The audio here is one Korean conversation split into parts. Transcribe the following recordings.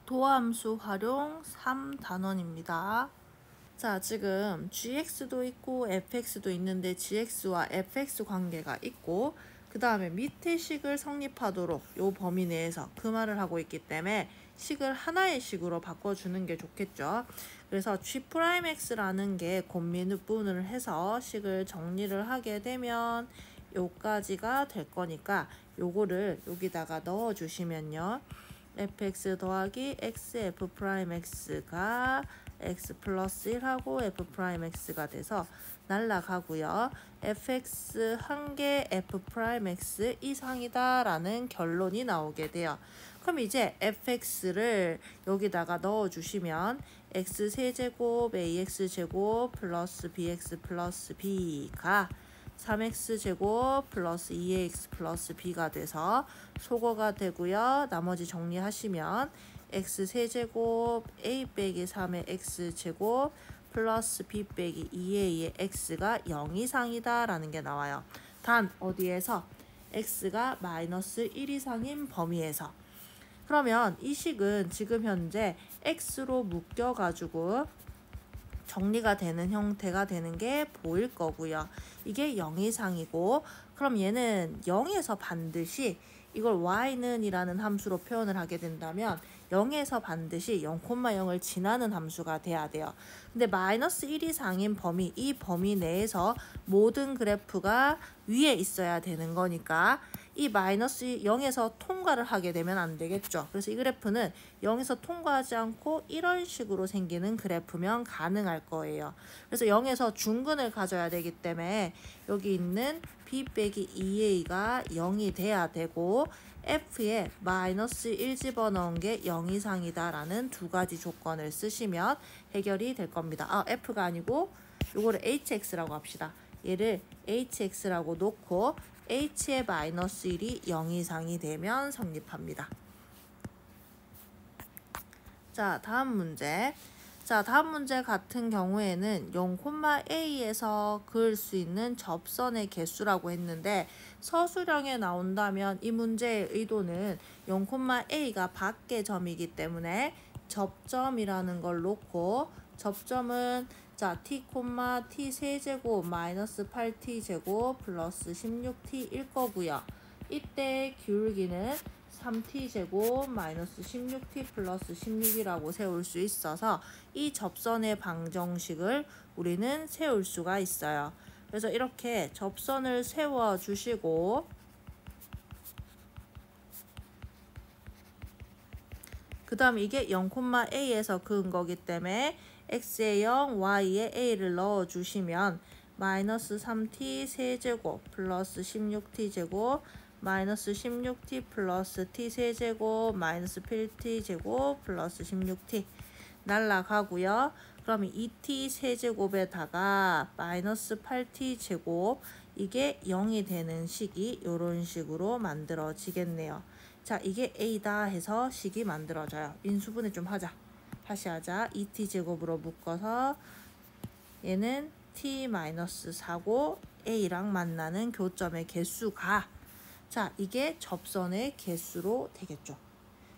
도함수 활용 3단원입니다. 자, 지금 gx도 있고 fx도 있는데 gx와 fx 관계가 있고 그 다음에 밑에 식을 성립하도록 요 범위 내에서 그 말을 하고 있기 때문에 식을 하나의 식으로 바꿔주는 게 좋겠죠. 그래서 g'x라는 게 곱미분을 해서 식을 정리를 하게 되면 요까지가 될 거니까 요거를 여기다가 넣어주시면요. fx 더하기 xf'x가 x 플러스 1하고 f'x가 돼서 날라가고요. fx 한 개 f'x 이상이다 라는 결론이 나오게 돼요. 그럼 이제 fx를 여기다가 넣어주시면 x 세제곱 ax제곱 플러스 bx 플러스 b가 3x제곱 플러스 2ax 플러스 b가 돼서 소거가 되고요. 나머지 정리하시면 x 세제곱 a 빼기 3의 x제곱 플러스 b 빼기 2a의 x가 0 이상이다 라는 게 나와요. 단 어디에서? x가 마이너스 1 이상인 범위에서. 그러면 이 식은 지금 현재 x로 묶여가지고 정리가 되는 형태가 되는 게 보일 거고요. 이게 0 이상이고 그럼 얘는 0에서 반드시 이걸 y는 이라는 함수로 표현을 하게 된다면 0에서 반드시 0,0을 지나는 함수가 돼야 돼요. 근데 마이너스 1 이상인 범위, 이 범위 내에서 모든 그래프가 위에 있어야 되는 거니까 이 마이너스 0에서 통과를 하게 되면 안 되겠죠. 그래서 이 그래프는 0에서 통과하지 않고 이런 식으로 생기는 그래프면 가능할 거예요. 그래서 0에서 중근을 가져야 되기 때문에 여기 있는 b 빼기 2a가 0이 돼야 되고 f에 마이너스 1 집어넣은 게 0 이상이다 라는 두 가지 조건을 쓰시면 해결이 될 겁니다. f가 아니고 요거를 hx라고 합시다. 얘를 hx라고 놓고 h의 마이너스 1이 0 이상이 되면 성립합니다. 자, 다음 문제. 자, 다음 문제 같은 경우에는 0,a에서 그을 수 있는 접선의 개수라고 했는데 서술형에 나온다면 이 문제의 의도는 0,a가 밖의 점이기 때문에 접점이라는 걸 놓고 접점은 자, t, t 세제곱 마이너스 8t 제곱 플러스 16t일 거고요. 이때 기울기는 3t 제곱 마이너스 16t 플러스 16이라고 세울 수 있어서 이 접선의 방정식을 우리는 세울 수가 있어요. 그래서 이렇게 접선을 세워 주시고 그 다음 이게 0,a에서 그은 거기 때문에 x에 0, y에 a를 넣어 주시면 마이너스 3t 세제곱 플러스 16t 제곱 마이너스 16t 플러스 t 세제곱 마이너스 8t 제곱 플러스 16t 날라가고요. 그럼 2t 세제곱에다가 마이너스 8t 제곱 이게 0이 되는 식이 이런 식으로 만들어지겠네요. 자, 이게 a다 해서 식이 만들어져요. 인수분해 좀 하자. 다시 하자. 2t 제곱으로 묶어서 얘는 t-4고 a랑 만나는 교점의 개수가 자, 이게 접선의 개수로 되겠죠.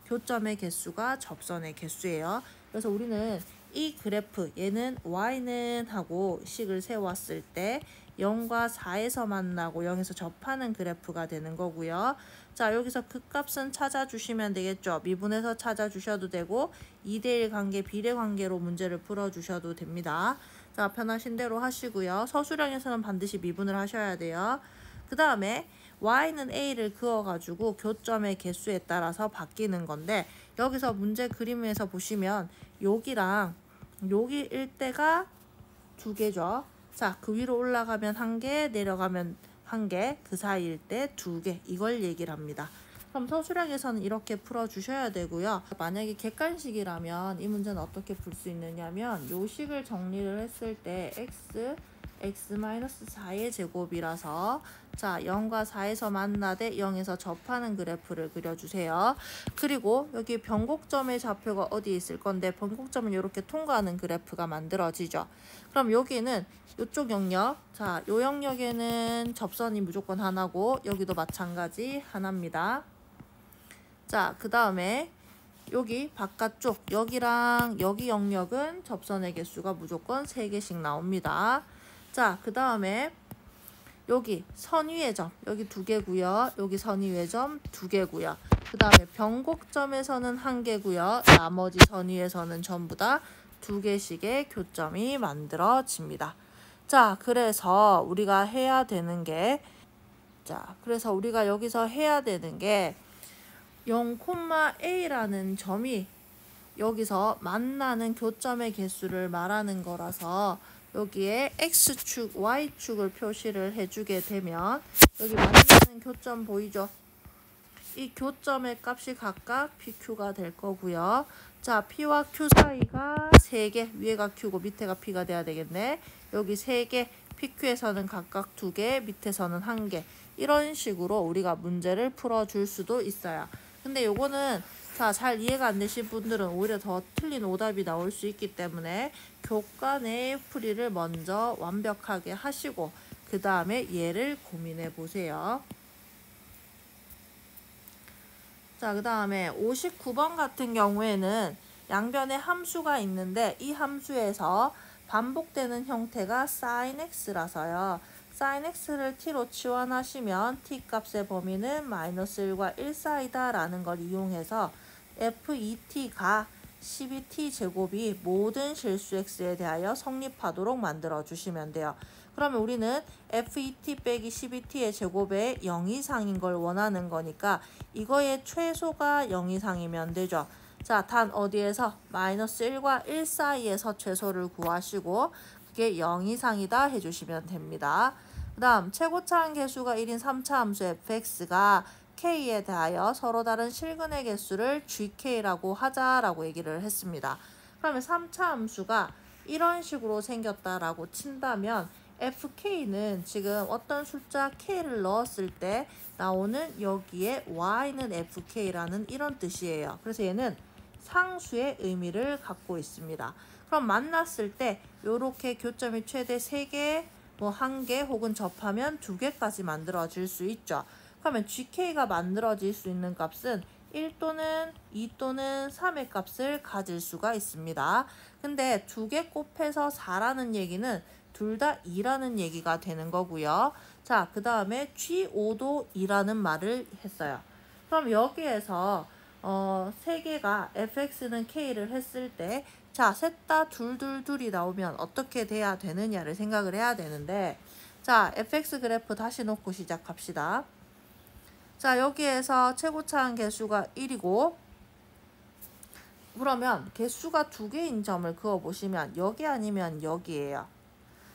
교점의 개수가 접선의 개수예요. 그래서 우리는 이 그래프 얘는 y는 하고 식을 세웠을 때 0과 4에서 만나고 0에서 접하는 그래프가 되는 거고요. 자, 여기서 극값은 찾아주시면 되겠죠. 미분해서 찾아주셔도 되고 2대1 관계, 비례 관계로 문제를 풀어주셔도 됩니다. 자, 편하신 대로 하시고요. 서술형에서는 반드시 미분을 하셔야 돼요. 그 다음에 y는 a를 그어가지고 교점의 개수에 따라서 바뀌는 건데 여기서 문제 그림에서 보시면 여기랑 여기 일대가 두 개죠. 자, 그 위로 올라가면 한 개, 내려가면 한 개, 그 사이일 때 두 개 이걸 얘기를 합니다. 그럼 서술형에서는 이렇게 풀어주셔야 되고요. 만약에 객관식이라면 이 문제는 어떻게 풀 수 있느냐면 요 식을 정리를 했을 때 x-4의 제곱이라서 자 0과 4에서 만나되 0에서 접하는 그래프를 그려주세요. 그리고 여기 변곡점의 좌표가 어디 있을 건데 변곡점은 이렇게 통과하는 그래프가 만들어지죠. 그럼 여기는 이쪽 영역 자 요 영역에는 접선이 무조건 하나고 여기도 마찬가지 하나입니다. 자, 그 다음에 여기 바깥쪽 여기랑 여기 영역은 접선의 개수가 무조건 3개씩 나옵니다. 자, 그 다음에 여기 선 위의 점 여기 2개고요. 여기 선 위의 점 2개고요. 그 다음에 변곡점에서는 1개고요. 나머지 선 위에서는 전부 다 2개씩의 교점이 만들어집니다. 자, 그래서 우리가 해야 되는 게 여기서 해야 되는 게 0,A라는 점이 여기서 만나는 교점의 개수를 말하는 거라서 여기에 X축, Y축을 표시를 해주게 되면 여기 만나는 교점 보이죠? 이 교점의 값이 각각 PQ가 될 거고요. 자, P와 Q 사이가 3개, 위에가 Q고 밑에가 P가 돼야 되겠네. 여기 3개, PQ에서는 각각 2개, 밑에서는 1개. 이런 식으로 우리가 문제를 풀어줄 수도 있어요. 근데 요거는 잘 이해가 안 되신 분들은 오히려 더 틀린 오답이 나올 수 있기 때문에 교과 내의 풀이를 먼저 완벽하게 하시고 그 다음에 얘를 고민해 보세요. 자, 그 다음에 59번 같은 경우에는 양변에 함수가 있는데 이 함수에서 반복되는 형태가 sin x라서요. sin x를 t로 치환하시면 t 값의 범위는 -1과 1 사이다 라는 걸 이용해서 f2t가 12t 제곱이 모든 실수 x에 대하여 성립하도록 만들어 주시면 돼요. 그러면 우리는 f2t 빼기 12t의 제곱에 0 이상인 걸 원하는 거니까 이거의 최소가 0 이상이면 되죠. 자, 단 어디에서? -1과 1 사이에서 최소를 구하시고 그게 0 이상이다 해주시면 됩니다. 그 다음 최고차항 개수가 1인 3차 함수 fx가 k에 대하여 서로 다른 실근의 개수를 gk라고 하자라고 얘기를 했습니다. 그러면 3차 함수가 이런 식으로 생겼다라고 친다면 fk는 지금 어떤 숫자 k를 넣었을 때 나오는 여기에 y는 fk라는 이런 뜻이에요. 그래서 얘는 상수의 의미를 갖고 있습니다. 그럼 만났을 때 이렇게 교점이 최대 3개, 뭐 1개 혹은 접하면 2개까지 만들어질 수 있죠. 그러면 gk가 만들어질 수 있는 값은 1 또는 2 또는 3의 값을 가질 수가 있습니다. 근데 2개 곱해서 4라는 얘기는 둘 다 2라는 얘기가 되는 거고요. 자, 그 다음에 G5도 2라는 말을 했어요. 그럼 여기에서 3개가 fx는 k를 했을 때 자, 셋 다 둘둘둘이 나오면 어떻게 돼야 되느냐를 생각을 해야 되는데 자, fx 그래프 다시 놓고 시작합시다. 자, 여기에서 최고차항 개수가 1이고 그러면 개수가 2개인 점을 그어보시면 여기 아니면 여기예요.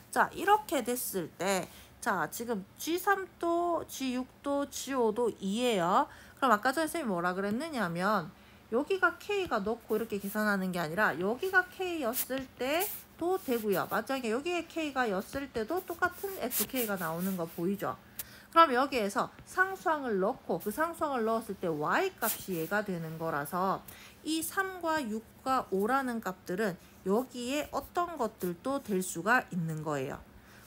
자, 이렇게 됐을 때 자, 지금 G3도, G6도, G5도 2예요. 그럼 아까 전에 쌤이 뭐라 그랬느냐면 여기가 K가 넣고 이렇게 계산하는 게 아니라 여기가 K였을 때도 되고요. 만약에 여기에 K가 였을 때도 똑같은 FK가 나오는 거 보이죠? 그럼 여기에서 상수항을 넣고 그 상수항을 넣었을 때 Y값이 얘가 되는 거라서 이 3과 6과 5라는 값들은 여기에 어떤 것들도 될 수가 있는 거예요.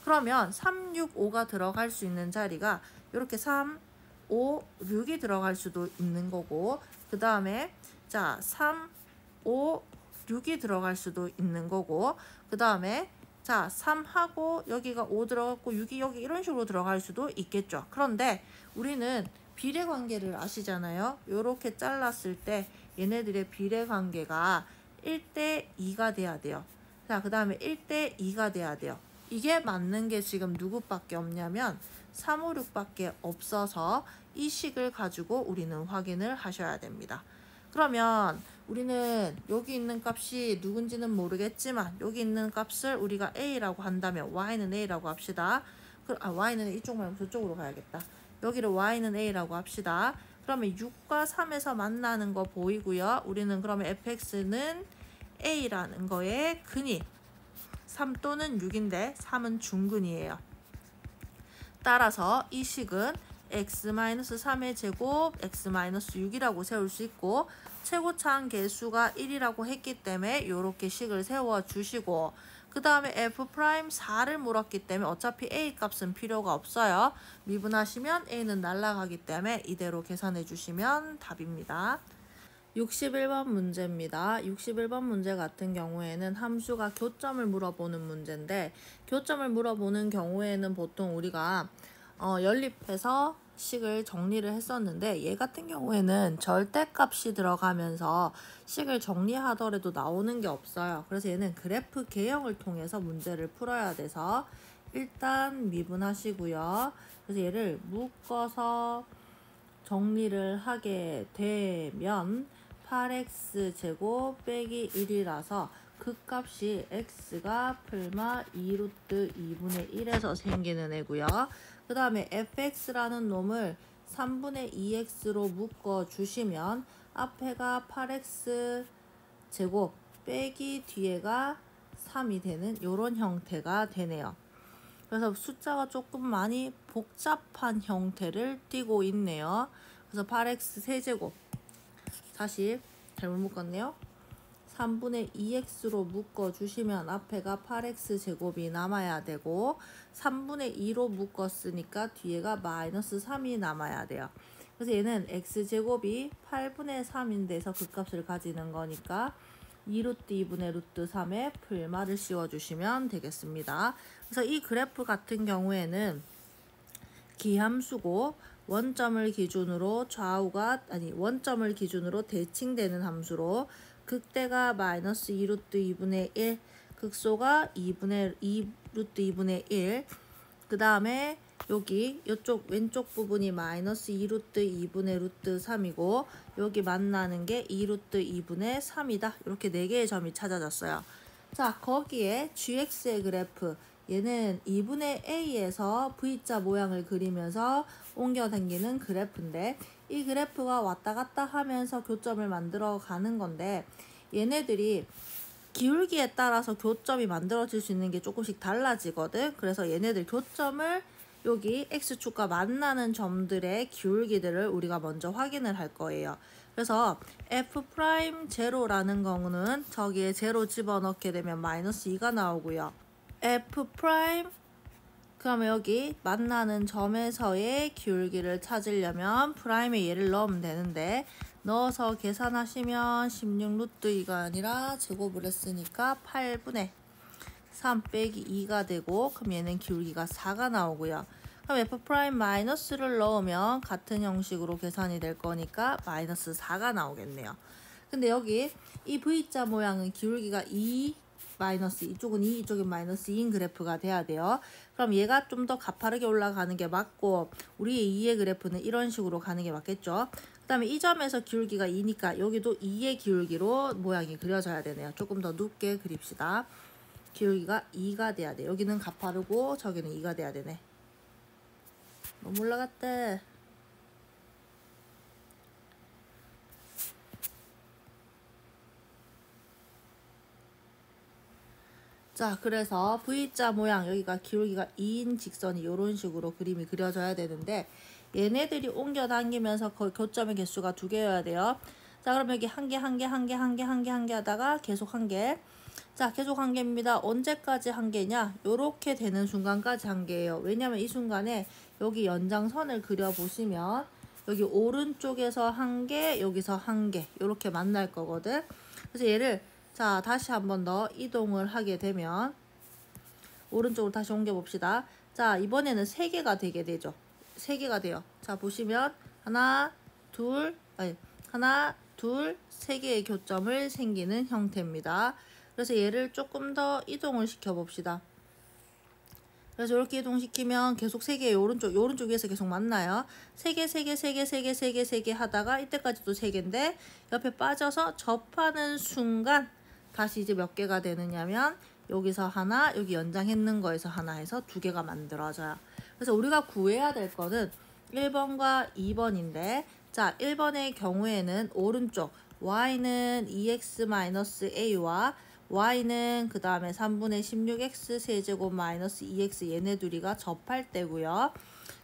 그러면 3, 6, 5가 들어갈 수 있는 자리가 이렇게 3, 5, 6이 들어갈 수도 있는 거고 그 다음에 자 3, 5, 6이 들어갈 수도 있는 거고 그 다음에 자 3하고 여기가 5 들어갔고 6이 여기 이런 식으로 들어갈 수도 있겠죠. 그런데 우리는 비례관계를 아시잖아요. 요렇게 잘랐을 때 얘네들의 비례관계가 1대 2가 돼야 돼요. 자, 그 다음에 1대 2가 돼야 돼요. 이게 맞는 게 지금 누구밖에 없냐면 3, 5, 6밖에 없어서 이 식을 가지고 우리는 확인을 하셔야 됩니다. 그러면 우리는 여기 있는 값이 누군지는 모르겠지만 여기 있는 값을 우리가 A라고 한다면 Y는 A라고 합시다. Y는 이쪽 말고 저쪽으로 가야겠다. 여기를 Y는 A라고 합시다. 그러면 6과 3에서 만나는 거 보이고요. 우리는 그러면 fx는 A라는 거에 근이 3 또는 6인데 3은 중근이에요. 따라서 이 식은 x-3의 제곱 x-6이라고 세울 수 있고 최고차항 개수가 1이라고 했기 때문에 이렇게 식을 세워주시고 그 다음에 f'4를 물었기 때문에 어차피 a 값은 필요가 없어요. 미분하시면 a는 날라가기 때문에 이대로 계산해 주시면 답입니다. 61번 문제입니다. 61번 문제 같은 경우에는 함수가 교점을 물어보는 문제인데, 교점을 물어보는 경우에는 보통 우리가 연립해서 식을 정리를 했었는데, 얘 같은 경우에는 절대값이 들어가면서 식을 정리하더라도 나오는 게 없어요. 그래서 얘는 그래프 개형을 통해서 문제를 풀어야 돼서 일단 미분하시고요. 그래서 얘를 묶어서 정리를 하게 되면 8x제곱 빼기 1이라서 그 값이 x가 풀마 2루트 2분의 1에서 생기는 애고요. 그 다음에 fx라는 놈을 3분의 2x로 묶어주시면 앞에가 8x 제곱 빼기 뒤에가 3이 되는 이런 형태가 되네요. 그래서 숫자가 조금 많이 복잡한 형태를 띠고 있네요. 그래서 8x 세제곱, 다시 잘못 묶었네요. 3분의 2x로 묶어주시면 앞에가 8x 제곱이 남아야 되고, 3분의 2로 묶었으니까 뒤에가 마이너스 3이 남아야 돼요. 그래서 얘는 x제곱이 8분의 3인데서 그 값을 가지는 거니까 2루트 2분의 루트 3에 풀마를 씌워주시면 되겠습니다. 그래서 이 그래프 같은 경우에는 기함수고, 원점을 기준으로 원점을 기준으로 대칭되는 함수로, 극대가 마이너스 2루트 2분의 1, 극소가 2루트 2분의 1, 그 다음에 여기 이쪽 왼쪽 부분이 마이너스 2루트 2분의 루트 3이고, 여기 만나는 게 2루트 2분의 3이다. 이렇게 4개의 점이 찾아졌어요. 자, 거기에 gx의 그래프, 얘는 2분의 a에서 v자 모양을 그리면서 옮겨 당기는 그래프인데, 이 그래프가 왔다 갔다 하면서 교점을 만들어 가는 건데, 얘네들이 기울기에 따라서 교점이 만들어질 수 있는 게 조금씩 달라지거든. 그래서 얘네들 교점을 여기 x축과 만나는 점들의 기울기들을 우리가 먼저 확인을 할 거예요. 그래서 f'0라는 거는 저기에 0 집어넣게 되면 마이너스 2가 나오고요. f' 그러면 여기 만나는 점에서의 기울기를 찾으려면 프라임에 얘를 넣으면 되는데, 넣어서 계산하시면 16루트 2가 아니라 제곱을 했으니까 8분의 3 빼기 2가 되고, 그럼 얘는 기울기가 4가 나오고요. 그럼 f' 마이너스를 넣으면 같은 형식으로 계산이 될 거니까 마이너스 4가 나오겠네요. 근데 여기 이 V자 모양은 기울기가 2 마이너스, 이쪽은 2, 이쪽은 마이너스 2인 그래프가 돼야 돼요. 그럼 얘가 좀 더 가파르게 올라가는 게 맞고, 우리의 2의 그래프는 이런 식으로 가는 게 맞겠죠. 그 다음에 이 점에서 기울기가 2니까 여기도 2의 기울기로 모양이 그려져야 되네요. 조금 더 높게 그립시다. 기울기가 2가 돼야 돼. 여기는 가파르고 저기는 2가 돼야 되네. 너무 올라갔대. 자, 그래서 V자 모양, 여기가 기울기가 2인 직선이 이런 식으로 그림이 그려져야 되는데, 얘네들이 옮겨 당기면서 거의 교점의 개수가 2개여야 돼요. 자, 그럼 여기 한 개 하다가 계속 한 개. 자, 계속 한 개입니다. 언제까지 한 개냐? 요렇게 되는 순간까지 한 개예요. 왜냐면 이 순간에 여기 연장선을 그려보시면 여기 오른쪽에서 한 개, 여기서 한 개, 요렇게 만날 거거든. 그래서 얘를 자, 다시 한 번 더 이동을 하게 되면 오른쪽으로 다시 옮겨 봅시다. 자, 이번에는 3개가 되게 되죠. 3개가 돼요. 자, 보시면 하나, 둘, 3개의 교점을 생기는 형태입니다. 그래서 얘를 조금 더 이동을 시켜 봅시다. 그래서 이렇게 이동시키면 계속 3개의 오른쪽 위에서 계속 만나요. 3개 하다가 이때까지도 3개인데 옆에 빠져서 접하는 순간 다시 이제 몇 개가 되느냐면 여기서 하나, 여기 연장했는 거에서 하나 해서 2개가 만들어져요. 그래서 우리가 구해야 될 거는 1번과 2번인데, 자, 1번의 경우에는 오른쪽 y는 2x-a와 y는 그 다음에 3분의 16x 세제곱 마이너스 2x 얘네 둘이가 접할 때고요.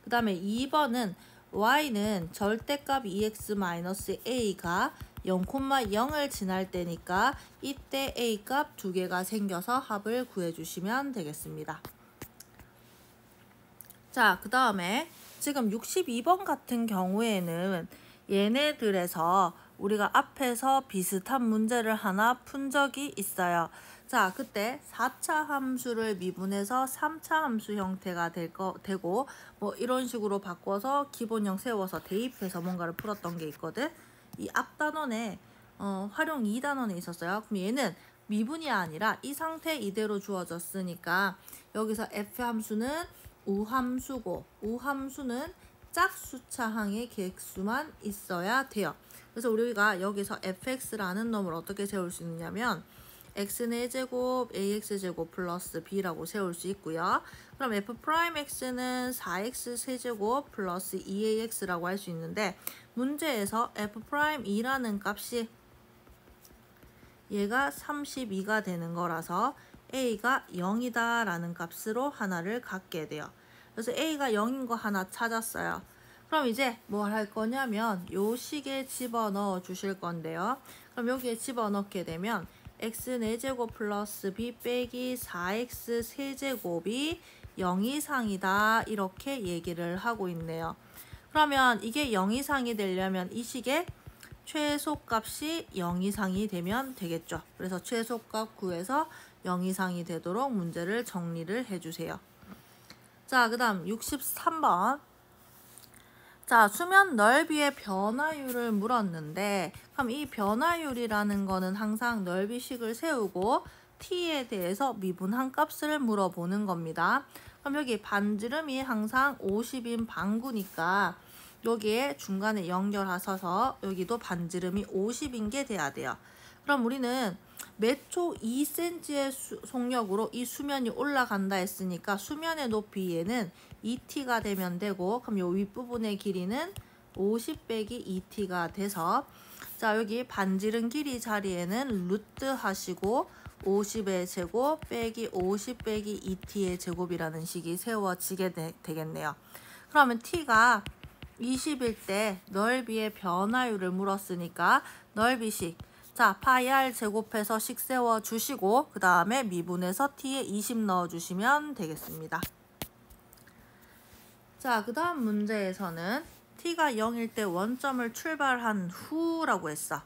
그 다음에 2번은 y는 절대값 2x-a가 0,0을 지날 때니까 이때 a 값 2개가 생겨서 합을 구해주시면 되겠습니다. 자, 그 다음에 지금 62번 같은 경우에는 얘네들에서 우리가 앞에서 비슷한 문제를 하나 푼 적이 있어요. 자, 그때 4차 함수를 미분해서 3차 함수 형태가 되고 뭐 이런 식으로 바꿔서 기본형 세워서 대입해서 뭔가를 풀었던 게 있거든. 이 앞 단원에 활용 2단원에 있었어요. 그럼 얘는 미분이 아니라 이 상태 이대로 주어졌으니까 여기서 f 함수는 우함수고 우함수는 짝수차항의 객수만 있어야 돼요. 그래서 우리가 여기서 fx라는 놈을 어떻게 세울 수 있냐면 x의 제곱 ax제곱 플러스 b라고 세울 수 있고요. 그럼 f'x는 4x 세제곱 플러스 2ax라고 할 수 있는데 문제에서 f'이라는 값이 얘가 32가 되는 거라서 a가 0이다 라는 값으로 하나를 갖게 돼요. 그래서 a가 0인 거 하나 찾았어요. 그럼 이제 뭘 할 거냐면 요 식에 집어넣어 주실 건데요. 그럼 여기에 집어넣게 되면 x 4제곱 플러스 b 빼기 4x 세제곱이 0 이상이다 이렇게 얘기를 하고 있네요. 그러면 이게 0 이상이 되려면 이 식의 최소값이 0 이상이 되면 되겠죠. 그래서 최소값 구해서 0 이상이 되도록 문제를 정리를 해주세요. 자, 그 다음 63번. 자, 수면 넓이의 변화율을 물었는데 그럼 이 변화율이라는 거는 항상 넓이식을 세우고 t에 대해서 미분한 값을 물어보는 겁니다. 그럼 여기 반지름이 항상 50인 방구니까 여기에 중간에 연결하셔서 여기도 반지름이 50인 게 돼야 돼요. 그럼 우리는 매초 2cm의 속력으로 이 수면이 올라간다 했으니까 수면의 높이 얘는 2t가 되면 되고 그럼 요 윗부분의 길이는 50 빼기 2t가 돼서 자 여기 반지름 길이 자리에는 루트 하시고 50의 제곱 빼기 50 빼기 2t의 제곱이라는 식이 세워지게 되겠네요. 그러면 t가 20일 때 넓이의 변화율을 물었으니까 넓이식 자 파이 r 제곱해서 식 세워 주시고 그 다음에 미분해서 t에 20 넣어 주시면 되겠습니다. 자, 그 다음 문제에서는 t가 0일 때 원점을 출발한 후라고 했어.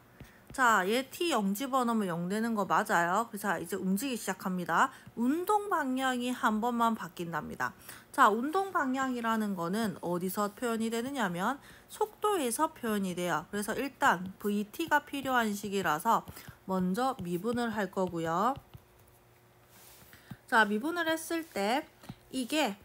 자, 얘 t 0 집어넣으면 0 되는 거 맞아요. 그래서 이제 움직이기 시작합니다. 운동 방향이 한 번만 바뀐답니다. 자, 운동 방향이라는 거는 어디서 표현이 되느냐면 속도에서 표현이 돼요. 그래서 일단 vt가 필요한 식이라서 먼저 미분을 할 거고요. 자, 미분을 했을 때 이게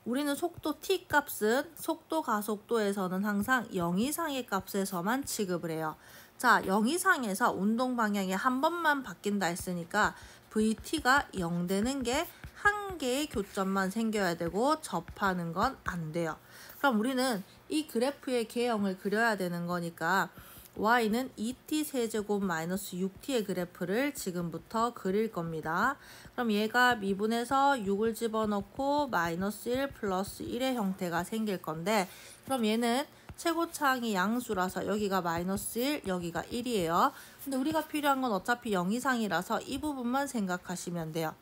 우리는 속도 t 값은 속도 가속도에서는 항상 0 이상의 값에서만 취급을 해요. 자, 0 이상에서 운동 방향이 한 번만 바뀐다 했으니까 vt가 0 되는 게 한 개의 교점만 생겨야 되고 접하는 건 안 돼요. 그럼 우리는 이 그래프의 개형을 그려야 되는 거니까 y는 2t 세제곱 마이너스 6t의 그래프를 지금부터 그릴 겁니다. 그럼 얘가 미분해서 6을 집어넣고 마이너스 1 플러스 1의 형태가 생길 건데 그럼 얘는 최고차항이 양수라서 여기가 마이너스 1, 여기가 1이에요. 근데 우리가 필요한 건 어차피 0 이상이라서 이 부분만 생각하시면 돼요.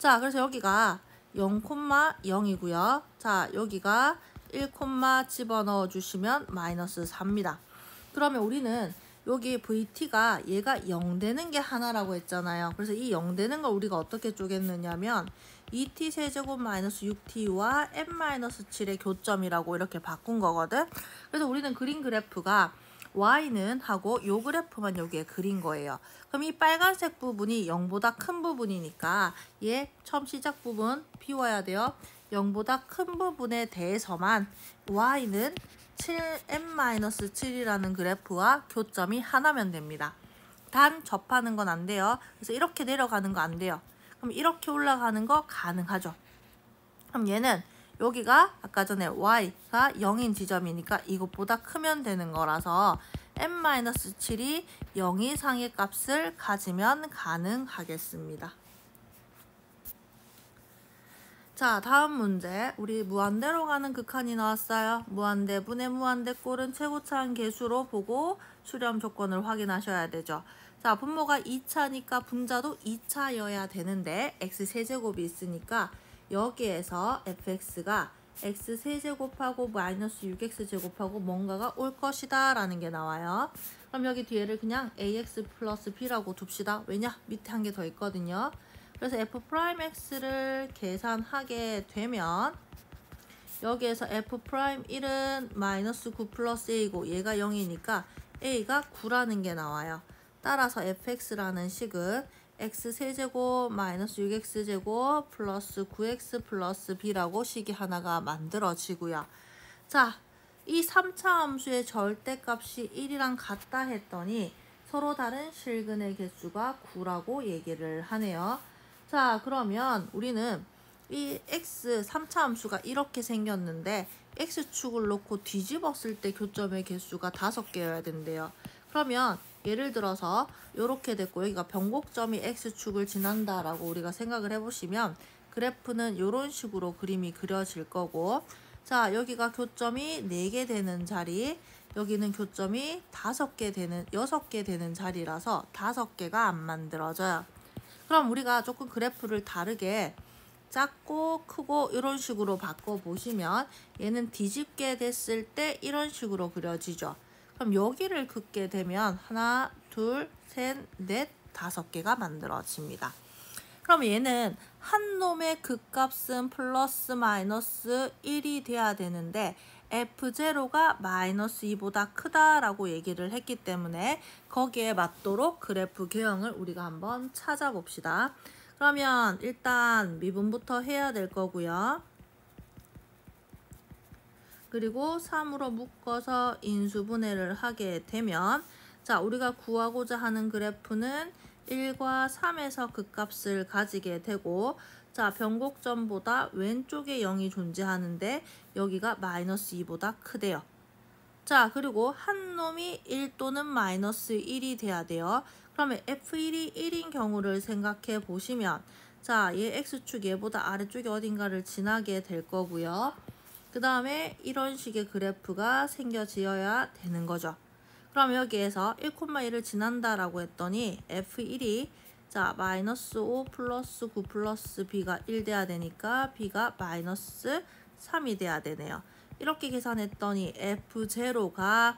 자, 그래서 여기가 0,0이고요. 자, 여기가 1, 집어넣어 주시면 마이너스 4입니다. 그러면 우리는 여기 VT가 얘가 0 되는 게 하나라고 했잖아요. 그래서 이 0 되는 걸 우리가 어떻게 쪼갰느냐면 2t 세제곱 마이너스 6t와 n-7의 교점이라고 이렇게 바꾼 거거든. 그래서 우리는 그린 그래프가 y는 하고 요 그래프만 여기에 그린 거예요. 그럼 이 빨간색 부분이 0보다 큰 부분이니까 얘 처음 시작 부분 비워야 돼요. 0보다 큰 부분에 대해서만 y는 7n-7이라는 그래프와 교점이 하나면 됩니다. 단 접하는 건 안 돼요. 그래서 이렇게 내려가는 거 안 돼요. 그럼 이렇게 올라가는 거 가능하죠. 그럼 얘는 여기가 아까 전에 y가 0인 지점이니까 이것보다 크면 되는 거라서 n-7이 0 이상의 값을 가지면 가능하겠습니다. 자, 다음 문제. 우리 무한대로 가는 극한이 나왔어요. 무한대 분의 무한대 꼴은 최고차항 계수로 보고 수렴 조건을 확인하셔야 되죠. 자, 분모가 2차니까 분자도 2차여야 되는데 x 세제곱이 있으니까 여기에서 fx가 x 세제곱하고 마이너스 6x 제곱하고 뭔가가 올 것이다 라는 게 나와요. 그럼 여기 뒤에를 그냥 ax 플러스 b라고 둡시다. 왜냐? 밑에 한 개 더 있거든요. 그래서 f'x를 계산하게 되면 여기에서 f'1은 마이너스 9 플러스 a고 얘가 0이니까 a가 9라는 게 나와요. 따라서 fx라는 식은 x 세제곱 마이너스 6x 제곱 플러스 9x 플러스 b라고 식이 하나가 만들어지고요. 자, 이 3차 함수의 절대값이 1이랑 같다 했더니 서로 다른 실근의 개수가 9라고 얘기를 하네요. 자, 그러면 우리는 이 x 3차 함수가 이렇게 생겼는데 x축을 놓고 뒤집었을 때 교점의 개수가 5개여야 된대요. 그러면 예를 들어서 이렇게 됐고 여기가 변곡점이 x축을 지난다라고 우리가 생각을 해보시면 그래프는 이런 식으로 그림이 그려질 거고, 자, 여기가 교점이 4개 되는 자리, 여기는 교점이 5개 되는 6개 되는 자리라서 5개가 안 만들어져요. 그럼 우리가 조금 그래프를 다르게 작고 크고 이런 식으로 바꿔보시면 얘는 뒤집게 됐을 때 이런 식으로 그려지죠. 그럼 여기를 긋게 되면 하나, 둘, 셋, 넷, 5개가 만들어집니다. 그럼 얘는 한 놈의 극값은 플러스 마이너스 1이 돼야 되는데 f0가 마이너스 2보다 크다라고 얘기를 했기 때문에 거기에 맞도록 그래프 개형을 우리가 한번 찾아봅시다. 그러면 일단 미분부터 해야 될 거고요. 그리고 3으로 묶어서 인수분해를 하게 되면, 자, 우리가 구하고자 하는 그래프는 1과 3에서 극값을 가지게 되고, 자, 변곡점보다 왼쪽에 0이 존재하는데 여기가 마이너스 2보다 크대요. 자, 그리고 한 놈이 1 또는 마이너스 1이 돼야 돼요. 그러면 f1이 1인 경우를 생각해 보시면, 자, 얘 x축 얘보다 아래쪽에 어딘가를 지나게 될 거고요. 그 다음에 이런 식의 그래프가 생겨지어야 되는 거죠. 그럼 여기에서 1,1을 지난다라고 했더니 f1이 자 마이너스 5 플러스 9 플러스 b가 1 돼야 되니까 b가 마이너스 3이 돼야 되네요. 이렇게 계산했더니 f0가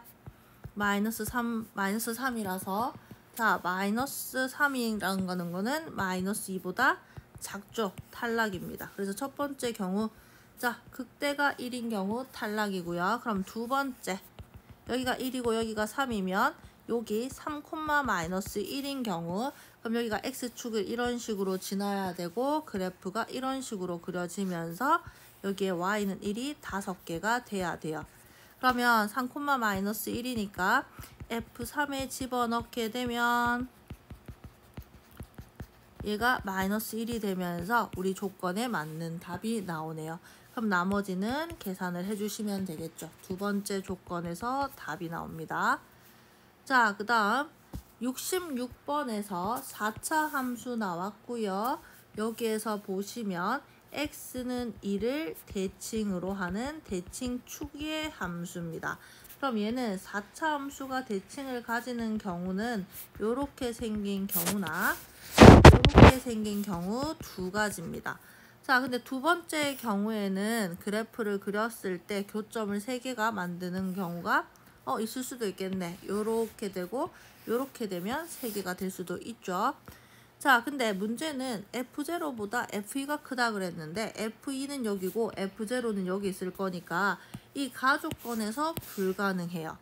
마이너스 3이라서 자 마이너스 3이라는 거는 마이너스 2보다 작죠. 탈락입니다. 그래서 첫 번째 경우 자 극대가 1인 경우 탈락이고요. 그럼 두 번째 여기가 1이고 여기가 3이면 여기 3, 마이너스 1인 경우 그럼 여기가 x축을 이런 식으로 지나야 되고 그래프가 이런 식으로 그려지면서 여기에 y는 1이 5개가 돼야 돼요. 그러면 3, 마이너스 1이니까 f3에 집어넣게 되면 얘가 마이너스 1이 되면서 우리 조건에 맞는 답이 나오네요. 그럼 나머지는 계산을 해주시면 되겠죠. 두 번째 조건에서 답이 나옵니다. 자, 그 다음 66번에서 4차 함수 나왔고요. 여기에서 보시면 x는 2를 대칭으로 하는 대칭축의 함수입니다. 그럼 얘는 4차 함수가 대칭을 가지는 경우는 이렇게 생긴 경우나 이렇게 생긴 경우 두 가지입니다. 자, 근데 두 번째 경우에는 그래프를 그렸을 때 교점을 3개가 만드는 경우가 있을 수도 있겠네. 요렇게 되고 요렇게 되면 3개가 될 수도 있죠. 자, 근데 문제는 F0보다 F2가 크다 그랬는데 F2는 여기고 F0는 여기 있을 거니까 이 가조건에서 불가능해요.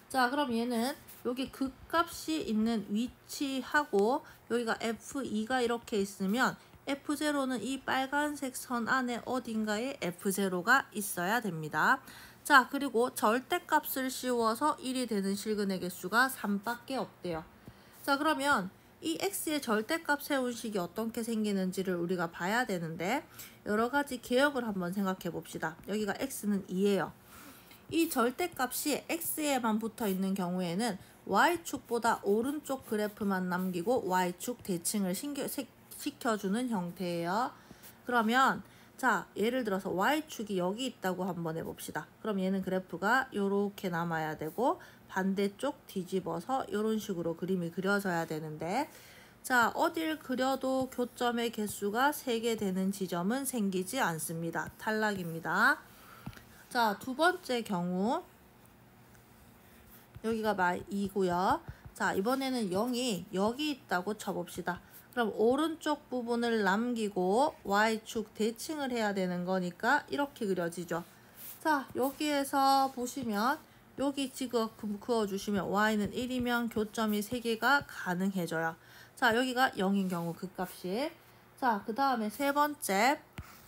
자, 그럼 얘는 여기 극값이 있는 위치하고 여기가 F2가 이렇게 있으면 F0는 이 빨간색 선 안에 어딘가에 F0가 있어야 됩니다. 자, 그리고 절대값을 씌워서 1이 되는 실근의 개수가 3밖에 없대요. 자, 그러면 이 x의 절대값 세운 식이 어떻게 생기는지를 우리가 봐야 되는데 여러 가지 개혁을 한번 생각해 봅시다. 여기가 x는 2예요. 이 절대값이 x에만 붙어 있는 경우에는 y축보다 오른쪽 그래프만 남기고 y축 대칭을 시켜주는 형태예요. 그러면 자 예를 들어서 y축이 여기 있다고 한번 해봅시다. 그럼 얘는 그래프가 이렇게 남아야 되고 반대쪽 뒤집어서 이런 식으로 그림이 그려져야 되는데 자, 어딜 그려도 교점의 개수가 3개 되는 지점은 생기지 않습니다. 탈락입니다. 자, 두 번째 경우 여기가 2고요. 자, 이번에는 0이 여기 있다고 쳐봅시다. 그럼 오른쪽 부분을 남기고 Y축 대칭을 해야 되는 거니까 이렇게 그려지죠. 자, 여기에서 보시면 여기 지금 그어주시면 Y는 1이면 교점이 3개가 가능해져요. 자, 여기가 0인 경우 그 값이. 자, 그 다음에 세 번째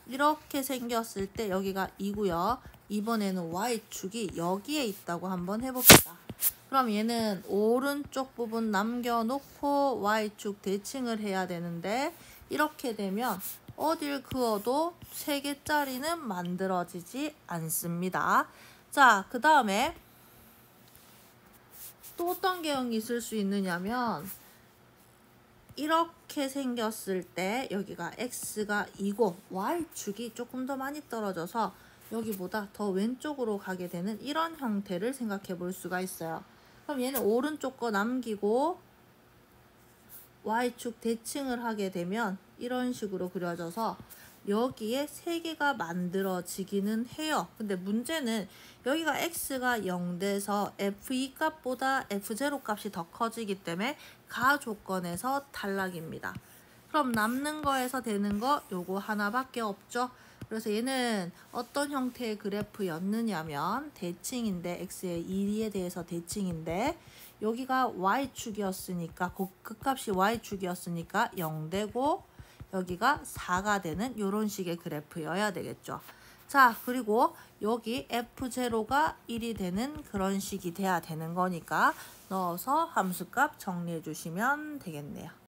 이렇게 생겼을 때 여기가 2고요. 이번에는 Y축이 여기에 있다고 한번 해봅시다. 그럼 얘는 오른쪽 부분 남겨놓고 Y축 대칭을 해야 되는데 이렇게 되면 어딜 그어도 3개짜리는 만들어지지 않습니다. 자, 그 다음에 또 어떤 개형이 있을 수 있느냐면 이렇게 생겼을 때 여기가 x가 2고 y축이 조금 더 많이 떨어져서 여기보다 더 왼쪽으로 가게 되는 이런 형태를 생각해 볼 수가 있어요. 그럼 얘는 오른쪽 거 남기고 y축 대칭을 하게 되면 이런 식으로 그려져서 여기에 3개가 만들어지기는 해요. 근데 문제는 여기가 x가 0 돼서 f2 값보다 f0 값이 더 커지기 때문에 가 조건에서 탈락입니다. 그럼 남는 거에서 되는 거 요거 하나밖에 없죠. 그래서 얘는 어떤 형태의 그래프였느냐면 대칭인데 x의 1에 대해서 대칭인데 여기가 y축이었으니까 그 값이 y축이었으니까 0 되고 여기가 4가 되는 이런 식의 그래프여야 되겠죠. 자, 그리고 여기 f0가 1이 되는 그런 식이 돼야 되는 거니까 넣어서 함수값 정리해 주시면 되겠네요.